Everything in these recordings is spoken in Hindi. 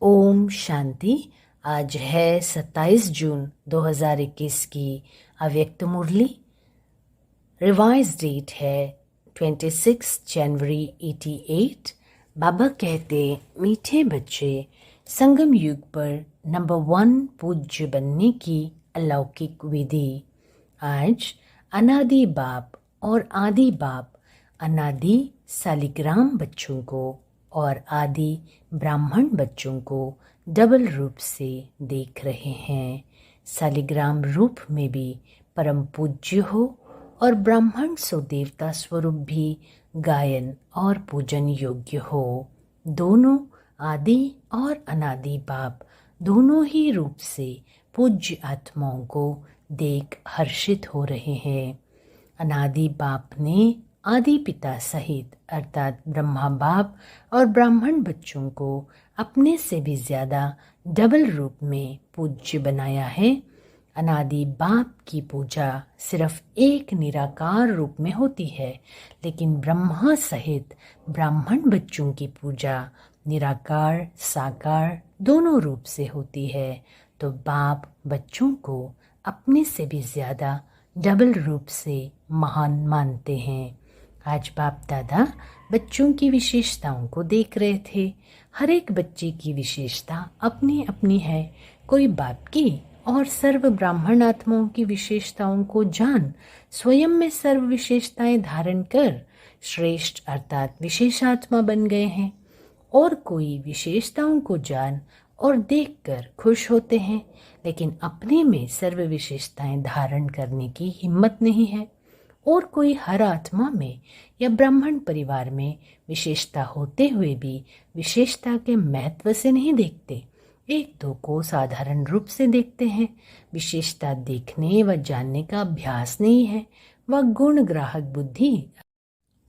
ओम शांति। आज है 27 जून 2021 की अव्यक्त मुरली। रिवाइज डेट है 26 जनवरी 88। बाबा कहते मीठे बच्चे, संगम युग पर नंबर 1 पूज्य बनने की अलौकिक विधि। आज अनादि बाप और आदि बाप अनादि सालिग्राम बच्चों को और आदि ब्राह्मण बच्चों को डबल रूप से देख रहे हैं। सालिग्राम रूप में भी परम पूज्य हो और ब्राह्मण सो देवता स्वरूप भी गायन और पूजन योग्य हो। दोनों आदि और अनादि बाप दोनों ही रूप से पूज्य आत्माओं को देख हर्षित हो रहे हैं। अनादि बाप ने आदि पिता सहित अर्थात ब्रह्मा बाप और ब्राह्मण बच्चों को अपने से भी ज़्यादा डबल रूप में पूज्य बनाया है। अनादि बाप की पूजा सिर्फ एक निराकार रूप में होती है, लेकिन ब्रह्मा सहित ब्राह्मण बच्चों की पूजा निराकार साकार दोनों रूप से होती है। तो बाप बच्चों को अपने से भी ज़्यादा डबल रूप से महान मानते हैं। आज बाप दादा बच्चों की विशेषताओं को देख रहे थे। हर एक बच्चे की विशेषता अपनी अपनी है। कोई बाप की और सर्व ब्राह्मण आत्माओं की विशेषताओं को जान स्वयं में सर्व विशेषताएं धारण कर श्रेष्ठ अर्थात विशेषात्मा बन गए हैं, और कोई विशेषताओं को जान और देखकर खुश होते हैं, लेकिन अपने में सर्व विशेषताएं धारण करने की हिम्मत नहीं है। और कोई हर आत्मा में या ब्राह्मण परिवार में विशेषता होते हुए भी विशेषता के महत्व से नहीं देखते, एक दो को साधारण रूप से देखते हैं। विशेषता देखने व जानने का अभ्यास नहीं है। वह गुण ग्राहक बुद्धि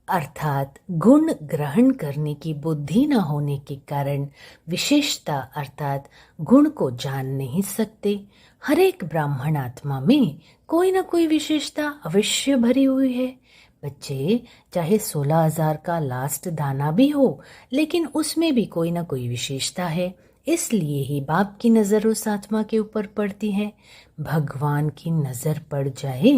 अर्थात गुण ग्रहण करने की बुद्धि न होने के कारण विशेषता अर्थात गुण को जान नहीं सकते। हर एक ब्राह्मण आत्मा में कोई ना कोई विशेषता अवश्य भरी हुई है। बच्चे चाहे 16,000 का लास्ट दाना भी हो, लेकिन उसमें भी कोई ना कोई विशेषता है। इसलिए ही बाप की नज़र उस आत्मा के ऊपर पड़ती है। भगवान की नज़र पड़ जाए,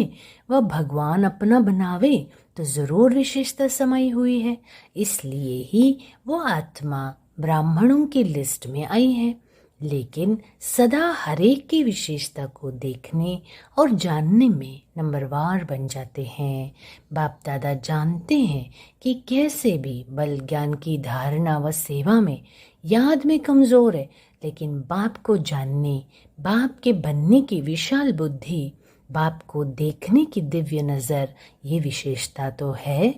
वह भगवान अपना बनावे तो ज़रूर विशेषता समाई हुई है। इसलिए ही वो आत्मा ब्राह्मणों की लिस्ट में आई है। लेकिन सदा हरेक की विशेषता को देखने और जानने में नंबरवार बन जाते हैं। बाप दादा जानते हैं कि कैसे भी बल ज्ञान की धारणा व सेवा में याद में कमज़ोर है, लेकिन बाप को जानने, बाप के बनने की विशाल बुद्धि, बाप को देखने की दिव्य नज़र, ये विशेषता तो है।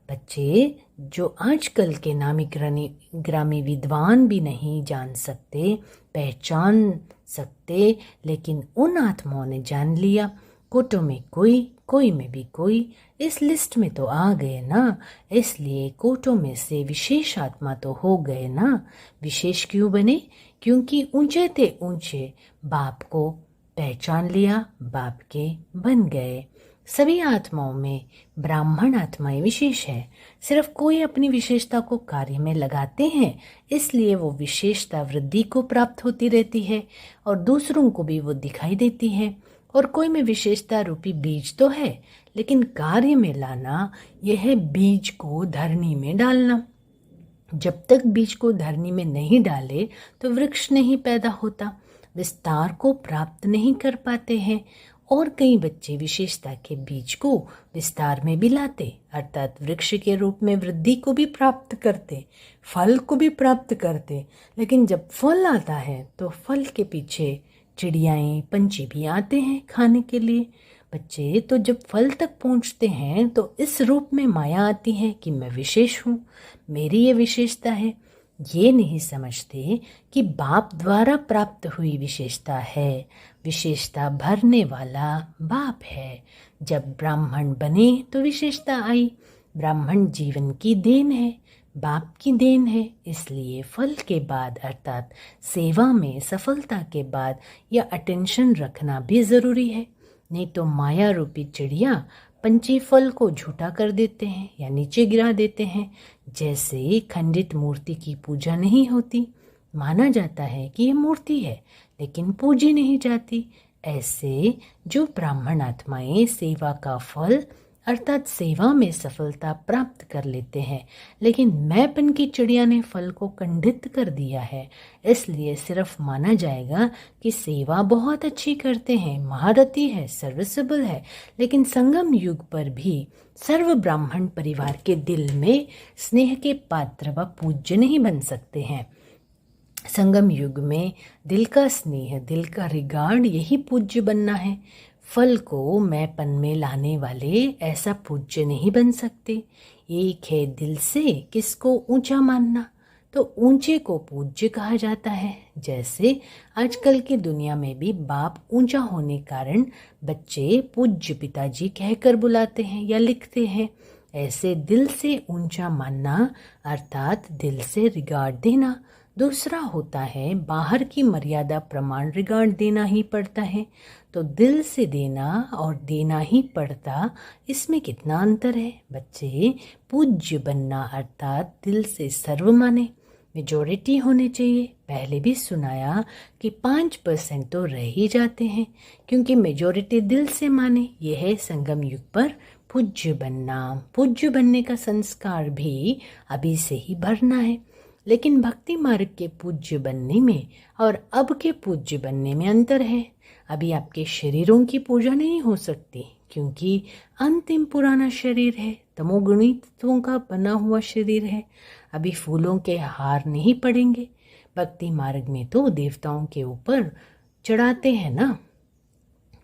बच्चे जो आजकल के नामी ग्रामी विद्वान भी नहीं जान सकते, पहचान सकते, लेकिन उन आत्माओं ने जान लिया। कोटों में कोई, कोई में भी कोई, इस लिस्ट में तो आ गए ना। इसलिए कोटों में से विशेष आत्मा तो हो गए ना। विशेष क्यों बने? क्योंकि ऊंचे थे ऊंचे बाप को पहचान लिया, बाप के बन गए। सभी आत्माओं में ब्राह्मण आत्माएं विशेष है। सिर्फ कोई अपनी विशेषता को कार्य में लगाते हैं, इसलिए वो विशेषता वृद्धि को प्राप्त होती रहती है और दूसरों को भी वो दिखाई देती है। और कोई में विशेषता रूपी बीज तो है, लेकिन कार्य में लाना यह है बीज को धरनी में डालना। जब तक बीज को धरनी में नहीं डाले तो वृक्ष नहीं पैदा होता, विस्तार को प्राप्त नहीं कर पाते हैं। और कई बच्चे विशेषता के बीज को विस्तार में भी लाते, अर्थात वृक्ष के रूप में वृद्धि को भी प्राप्त करते, फल को भी प्राप्त करते। लेकिन जब फल आता है तो फल के पीछे चिड़ियाएं पंछी भी आते हैं खाने के लिए। बच्चे तो जब फल तक पहुंचते हैं तो इस रूप में माया आती है कि मैं विशेष हूँ, मेरी ये विशेषता है। ये नहीं समझते कि बाप द्वारा प्राप्त हुई विशेषता है। विशेषता भरने वाला बाप है। जब ब्राह्मण बने तो विशेषता आई। ब्राह्मण जीवन की देन है, बाप की देन है। इसलिए फल के बाद अर्थात सेवा में सफलता के बाद यह अटेंशन रखना भी ज़रूरी है। नहीं तो माया रूपी चिड़िया पंछी फल को झूठा कर देते हैं या नीचे गिरा देते हैं। जैसे खंडित मूर्ति की पूजा नहीं होती, माना जाता है कि ये मूर्ति है, लेकिन पूजी नहीं जाती। ऐसे जो ब्राह्मण आत्माएं सेवा का फल अर्थात सेवा में सफलता प्राप्त कर लेते हैं, लेकिन मैंपन की चिड़िया ने फल को खंडित कर दिया है, इसलिए सिर्फ माना जाएगा कि सेवा बहुत अच्छी करते हैं, महारथी है, सर्विसेबल है, लेकिन संगम युग पर भी सर्व ब्राह्मण परिवार के दिल में स्नेह के पात्र व पूज्य नहीं बन सकते हैं। संगम युग में दिल का स्नेह, दिल का रिगार्ड, यही पूज्य बनना है। फल को मैंपन में लाने वाले ऐसा पूज्य नहीं बन सकते। एक है दिल से किसको ऊंचा मानना, तो ऊंचे को पूज्य कहा जाता है। जैसे आजकल की दुनिया में भी बाप ऊंचा होने कारण बच्चे पूज्य पिताजी कहकर बुलाते हैं या लिखते हैं। ऐसे दिल से ऊंचा मानना अर्थात दिल से रिगार्ड देना। दूसरा होता है बाहर की मर्यादा प्रमाण रिगार्ड देना ही पड़ता है। तो दिल से देना और देना ही पड़ता, इसमें कितना अंतर है। बच्चे पूज्य बनना अर्थात दिल से सर्व माने, मेजॉरिटी होने चाहिए। पहले भी सुनाया कि 5% तो रह ही जाते हैं, क्योंकि मेजॉरिटी दिल से माने। यह है संगम युग पर पूज्य बनना। पूज्य बनने का संस्कार भी अभी से ही भरना है। लेकिन भक्ति मार्ग के पूज्य बनने में और अब के पूज्य बनने में अंतर है। अभी आपके शरीरों की पूजा नहीं हो सकती, क्योंकि अंतिम पुराना शरीर है, तमोगुणी तत्वों का बना हुआ शरीर है। अभी फूलों के हार नहीं पड़ेंगे। भक्ति मार्ग में तो देवताओं के ऊपर चढ़ाते हैं ना।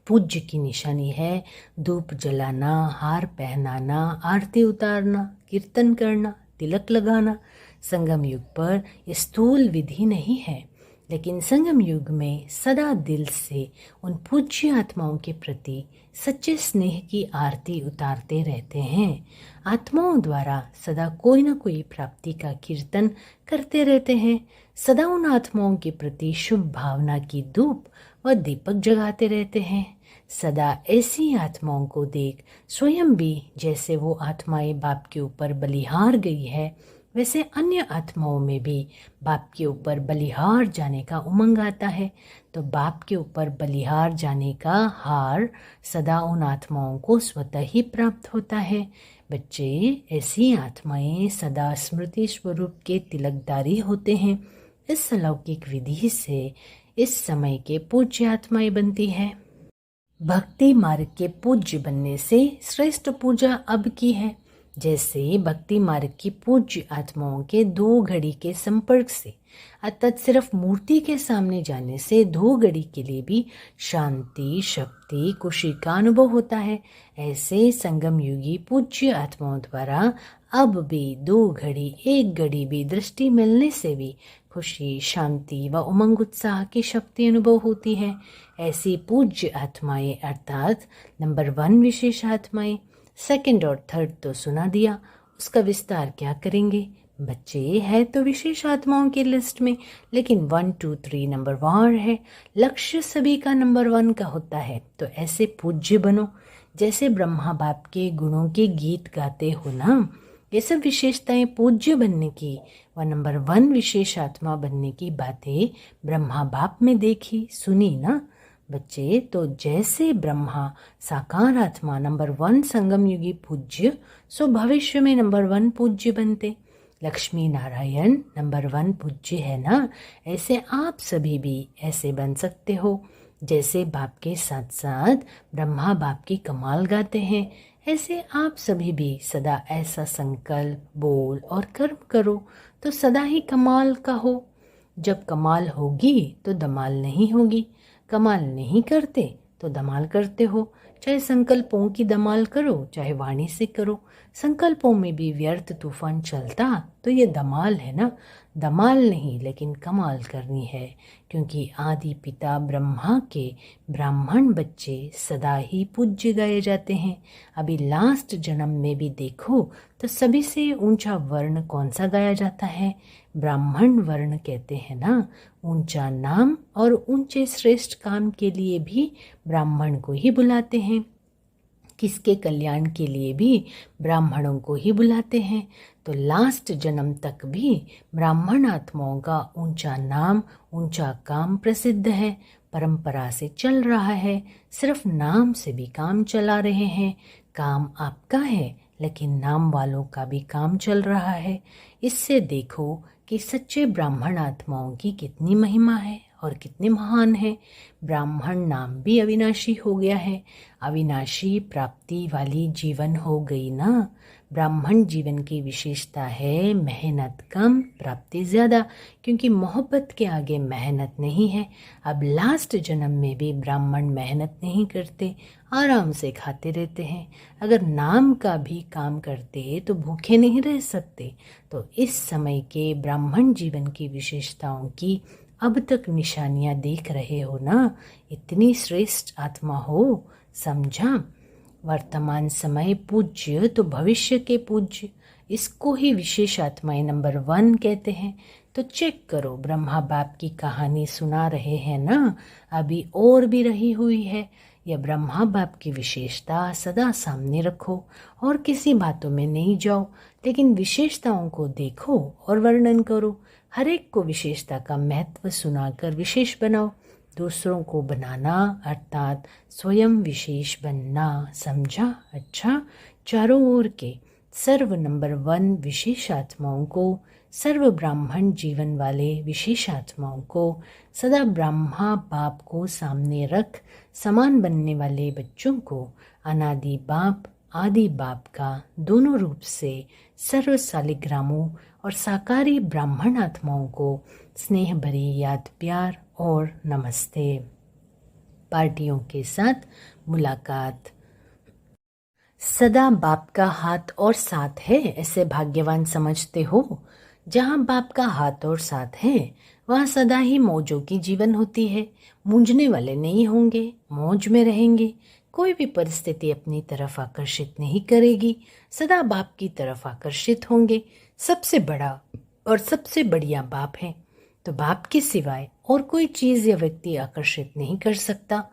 पूज्य की निशानी है धूप जलाना, हार पहनाना, आरती उतारना, कीर्तन करना, तिलक लगाना। संगम युग पर ये स्थूल विधि नहीं है, लेकिन संगम युग में सदा दिल से उन पूज्य आत्माओं के प्रति सच्चे स्नेह की आरती उतारते रहते हैं। आत्माओं द्वारा सदा कोई न कोई प्राप्ति का कीर्तन करते रहते हैं। सदा उन आत्माओं के प्रति शुभ भावना की धूप व दीपक जगाते रहते हैं। सदा ऐसी आत्माओं को देख स्वयं भी जैसे वो आत्माएं बाप के ऊपर बलिहार गई है, वैसे अन्य आत्माओं में भी बाप के ऊपर बलिहार जाने का उमंग आता है। तो बाप के ऊपर बलिहार जाने का हार सदा उन आत्माओं को स्वतः ही प्राप्त होता है। बच्चे, ऐसी आत्माएं सदा स्मृति स्वरूप के तिलकदारी होते हैं। इस अलौकिक विधि से इस समय के पूज्य आत्माएं बनती है। भक्ति मार्ग के पूज्य बनने से श्रेष्ठ पूजा अब की है। जैसे भक्ति मार्ग की पूज्य आत्माओं के 2 घड़ी के संपर्क से अर्थात सिर्फ मूर्ति के सामने जाने से 2 घड़ी के लिए भी शांति, शक्ति, खुशी का अनुभव होता है, ऐसे संगम युगी पूज्य आत्माओं द्वारा अब भी 2 घड़ी, 1 घड़ी भी दृष्टि मिलने से भी खुशी, शांति व उमंग उत्साह की शक्ति अनुभव होती है। ऐसी पूज्य आत्माएं अर्थात नंबर 1 विशेष आत्माएं। सेकंड और थर्ड तो सुना दिया, उसका विस्तार क्या करेंगे। बच्चे है तो विशेष आत्माओं की लिस्ट में, लेकिन 1, 2, 3 नंबर वार है। लक्ष्य सभी का नंबर 1 का होता है। तो ऐसे पूज्य बनो, जैसे ब्रह्मा बाप के गुणों के गीत गाते हो ना। ये सब विशेषताएं पूज्य बनने की व नंबर 1 विशेष आत्मा बनने की बातें ब्रह्मा बाप में देखी सुनी ना बच्चे। तो जैसे ब्रह्मा साकार आत्मा नंबर 1 संगम युगी पूज्य, सो भविष्य में नंबर 1 पूज्य बनते। लक्ष्मी नारायण नंबर 1 पूज्य है ना, ऐसे आप सभी भी ऐसे बन सकते हो। जैसे बाप के साथ साथ ब्रह्मा बाप की कमाल गाते हैं, ऐसे आप सभी भी सदा ऐसा संकल्प, बोल और कर्म करो तो सदा ही कमाल का हो। जब कमाल होगी तो धमाल नहीं होगी। कमाल नहीं करते तो धमाल करते हो। चाहे संकल्पों की धमाल करो, चाहे वाणी से करो। संकल्पों में भी व्यर्थ तूफान चलता तो ये धमाल है ना। धमाल नहीं, लेकिन कमाल करनी है, क्योंकि आदि पिता ब्रह्मा के ब्राह्मण बच्चे सदा ही पूज्य गाए जाते हैं। अभी लास्ट जन्म में भी देखो तो सभी से ऊंचा वर्ण कौन सा गाया जाता है? ब्राह्मण वर्ण कहते हैं ना। ऊंचा नाम और ऊंचे श्रेष्ठ काम के लिए भी ब्राह्मण को ही बुलाते हैं। किसके कल्याण के लिए भी ब्राह्मणों को ही बुलाते हैं। तो लास्ट जन्म तक भी ब्राह्मण आत्माओं का ऊंचा नाम, ऊंचा काम प्रसिद्ध है, परंपरा से चल रहा है। सिर्फ नाम से भी काम चला रहे हैं। काम आपका है लेकिन नाम वालों का भी काम चल रहा है। इससे देखो कि सच्चे ब्राह्मण आत्माओं की कितनी महिमा है और कितने महान है। ब्राह्मण नाम भी अविनाशी हो गया है। अविनाशी प्राप्ति वाली जीवन हो गई ना। ब्राह्मण जीवन की विशेषता है मेहनत कम, प्राप्ति ज़्यादा, क्योंकि मोहब्बत के आगे मेहनत नहीं है। अब लास्ट जन्म में भी ब्राह्मण मेहनत नहीं करते, आराम से खाते रहते हैं। अगर नाम का भी काम करते तो भूखे नहीं रह सकते। तो इस समय के ब्राह्मण जीवन की विशेषताओं की अब तक निशानियां देख रहे हो ना। इतनी श्रेष्ठ आत्मा हो, समझा। वर्तमान समय पूज्य तो भविष्य के पूज्य, इसको ही विशेष आत्माएं नंबर 1 कहते हैं। तो चेक करो, ब्रह्मा बाप की कहानी सुना रहे हैं ना, अभी और भी रही हुई है। यह ब्रह्मा बाप की विशेषता सदा सामने रखो और किसी बातों में नहीं जाओ, लेकिन विशेषताओं को देखो और वर्णन करो। हर एक को विशेषता का महत्व सुनाकर विशेष बनाओ। दूसरों को बनाना अर्थात स्वयं विशेष बनना, समझा। अच्छा, चारों ओर के सर्व नंबर 1 विशेष आत्माओं को, सर्व ब्राह्मण जीवन वाले विशेष आत्माओं को, सदा ब्रह्मा बाप को सामने रख समान बनने वाले बच्चों को, अनादि बाप आदि बाप का दोनों रूप से सर्व शालिग्रामों और साकारी ब्राह्मण आत्माओं को स्नेह भरी याद, प्यार और नमस्ते। पार्टियों के साथ मुलाकात। सदा बाप का हाथ और साथ है, ऐसे भाग्यवान समझते हो। जहाँ बाप का हाथ और साथ है वहाँ सदा ही मौजों की जीवन होती है। मूंझने वाले नहीं होंगे, मौज में रहेंगे। कोई भी परिस्थिति अपनी तरफ आकर्षित नहीं करेगी, सदा बाप की तरफ आकर्षित होंगे। सबसे बड़ा और सबसे बढ़िया बाप है, तो बाप के सिवाय और कोई चीज़ या व्यक्ति आकर्षित नहीं कर सकता।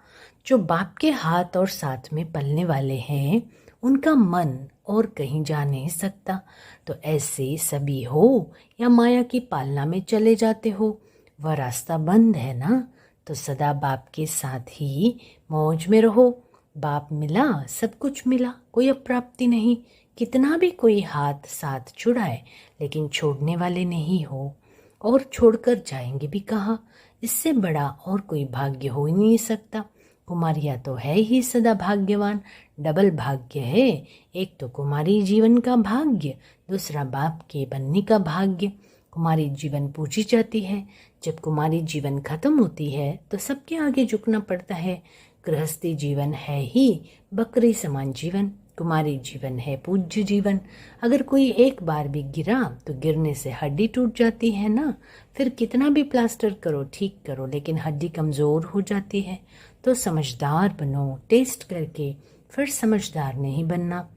जो बाप के हाथ और साथ में पलने वाले हैं उनका मन और कहीं जा नहीं सकता। तो ऐसे सभी हो या माया की पालना में चले जाते हो, वह रास्ता बंद है ना। तो सदा बाप के साथ ही मौज में रहो। बाप मिला, सब कुछ मिला, कोई अप्राप्ति नहीं। कितना भी कोई हाथ साथ छुड़ाए लेकिन छोड़ने वाले नहीं हो, और छोड़कर जाएंगे भी कहाँ। इससे बड़ा और कोई भाग्य हो ही नहीं सकता। कुमारियाँ तो है ही सदा भाग्यवान, डबल भाग्य है। एक तो कुमारी जीवन का भाग्य, दूसरा बाप के बनने का भाग्य। कुमारी जीवन पूजी जाती है, जब कुमारी जीवन खत्म होती है तो सबके आगे झुकना पड़ता है। गृहस्थी जीवन है ही बकरी समान जीवन, कुमारी जीवन है पूज्य जीवन। अगर कोई एक बार भी गिरा तो गिरने से हड्डी टूट जाती है ना। फिर कितना भी प्लास्टर करो, ठीक करो, लेकिन हड्डी कमज़ोर हो जाती है। तो समझदार बनो, टेस्ट करके, फिर समझदार नहीं बनना।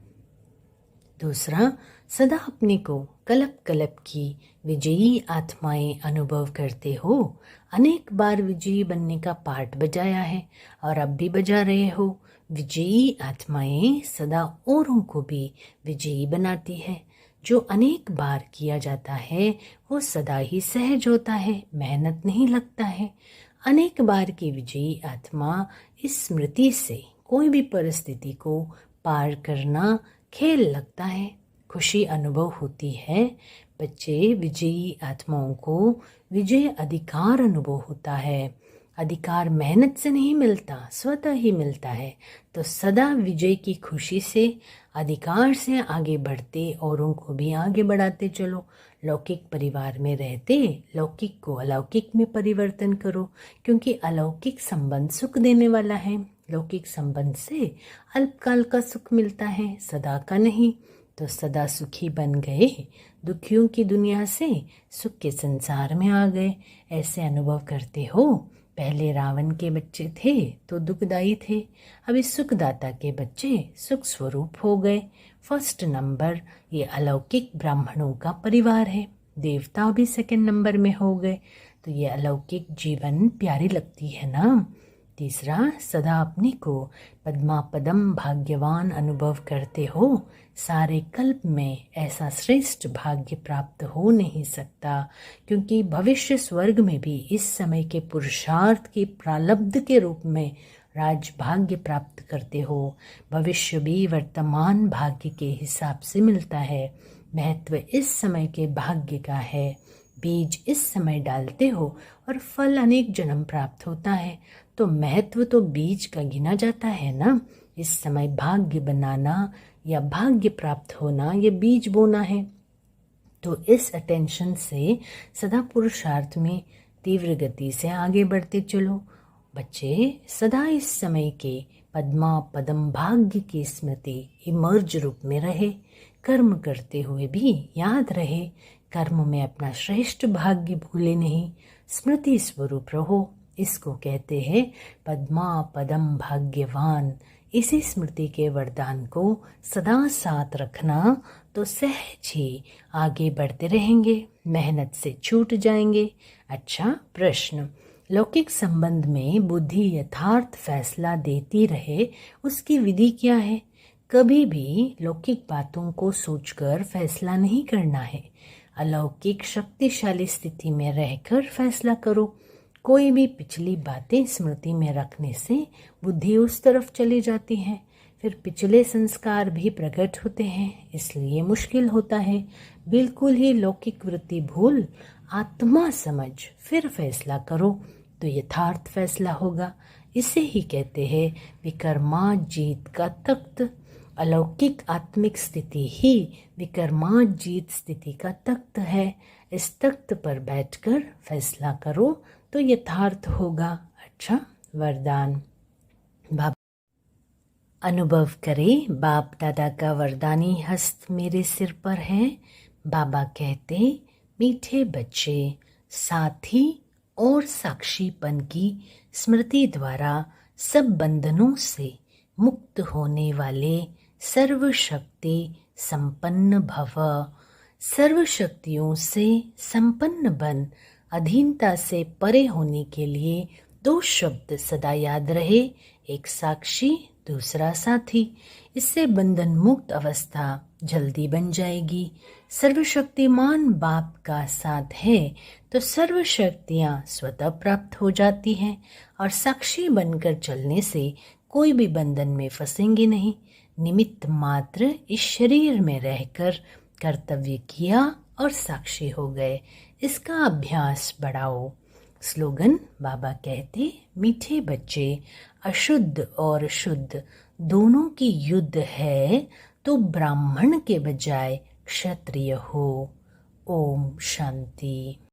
दूसरा, सदा अपने को कल्प कल्प की विजयी आत्माएं अनुभव करते हो। अनेक बार विजयी बनने का पाठ बजाया है और अब भी बजा रहे हो। विजयी आत्माएं सदा औरों को भी विजयी बनाती है। जो अनेक बार किया जाता है वो सदा ही सहज होता है, मेहनत नहीं लगता है। अनेक बार की विजयी आत्मा इस स्मृति से कोई भी परिस्थिति को पार करना खेल लगता है, खुशी अनुभव होती है। बच्चे विजयी आत्माओं को विजय अधिकार अनुभव होता है। अधिकार मेहनत से नहीं मिलता, स्वतः ही मिलता है। तो सदा विजय की खुशी से, अधिकार से आगे बढ़ते औरों को भी आगे बढ़ाते चलो। लौकिक परिवार में रहते लौकिक को अलौकिक में परिवर्तन करो, क्योंकि अलौकिक संबंध सुख देने वाला है। लौकिक संबंध से अल्पकाल का सुख मिलता है, सदा का नहीं। तो सदा सुखी बन गए, दुखियों की दुनिया से सुख के संसार में आ गए, ऐसे अनुभव करते हो। पहले रावण के बच्चे थे तो दुखदाई थे, अभी सुखदाता के बच्चे सुख स्वरूप हो गए। फर्स्ट नंबर ये अलौकिक ब्राह्मणों का परिवार है। देवता भी सेकंड नंबर में हो गए। तो ये अलौकिक जीवन प्यारी लगती है ना। तीसरा, सदा अपने को पद्मापदम भाग्यवान अनुभव करते हो। सारे कल्प में ऐसा श्रेष्ठ भाग्य प्राप्त हो नहीं सकता, क्योंकि भविष्य स्वर्ग में भी इस समय के पुरुषार्थ की प्रारब्ध के रूप में राजभाग्य प्राप्त करते हो। भविष्य भी वर्तमान भाग्य के हिसाब से मिलता है। महत्व इस समय के भाग्य का है। बीज इस समय डालते हो और फल अनेक जन्म प्राप्त होता है, तो महत्व तो बीज का गिना जाता है ना। इस समय भाग्य बनाना या भाग्य प्राप्त होना ये बीज बोना है। तो इस अटेंशन से सदा पुरुषार्थ में तीव्र गति से आगे बढ़ते चलो। बच्चे, सदा इस समय के पद्मा पदम भाग्य की स्मृति इमर्ज रूप में रहे। कर्म करते हुए भी याद रहे। कर्म में अपना श्रेष्ठ भाग्य भूले नहीं, स्मृति स्वरूप रहो। इसको कहते हैं पद्मा पदम भाग्यवान। इसी स्मृति के वरदान को सदा साथ रखना तो सहज ही आगे बढ़ते रहेंगे, मेहनत से छूट जाएंगे। अच्छा प्रश्न, लौकिक संबंध में बुद्धि यथार्थ फैसला देती रहे, उसकी विधि क्या है? कभी भी लौकिक बातों को सोचकर फैसला नहीं करना है। अलौकिक शक्तिशाली स्थिति में रहकर फैसला करो। कोई भी पिछली बातें स्मृति में रखने से बुद्धि उस तरफ चली जाती है, फिर पिछले संस्कार भी प्रकट होते हैं, इसलिए मुश्किल होता है। बिल्कुल ही लौकिक वृत्ति भूल आत्मा समझ फिर फैसला करो तो यथार्थ फैसला होगा। इसे ही कहते हैं विकर्माजीत का तख्त। अलौकिक आत्मिक स्थिति ही विकर्माजीत स्थिति का तख्त है। इस तख्त पर बैठकर फैसला करो तो यथार्थ होगा। अच्छा वरदान। बाबा अनुभव करे, बाप दादा का वरदानी हस्त मेरे सिर पर है। बाबा कहते, मीठे बच्चे, साथी और साक्षीपन की स्मृति द्वारा सब बंधनों से मुक्त होने वाले सर्वशक्ति संपन्न भव। सर्वशक्तियों से संपन्न बन अधीनता से परे होने के लिए दो शब्द सदा याद रहे, एक साक्षी, दूसरा साथी। इससे बंधन मुक्त अवस्था जल्दी बन जाएगी। सर्वशक्तिमान बाप का साथ है तो सर्वशक्तियाँ स्वतः प्राप्त हो जाती हैं, और साक्षी बनकर चलने से कोई भी बंधन में फंसेंगे नहीं। निमित्त मात्र इस शरीर में रहकर कर्तव्य किया और साक्षी हो गए। इसका अभ्यास बढ़ाओ। स्लोगन, बाबा कहते, मीठे बच्चे, अशुद्ध और शुद्ध दोनों की युद्ध है तो ब्राह्मण के बजाय क्षत्रिय हो। ओम शांति।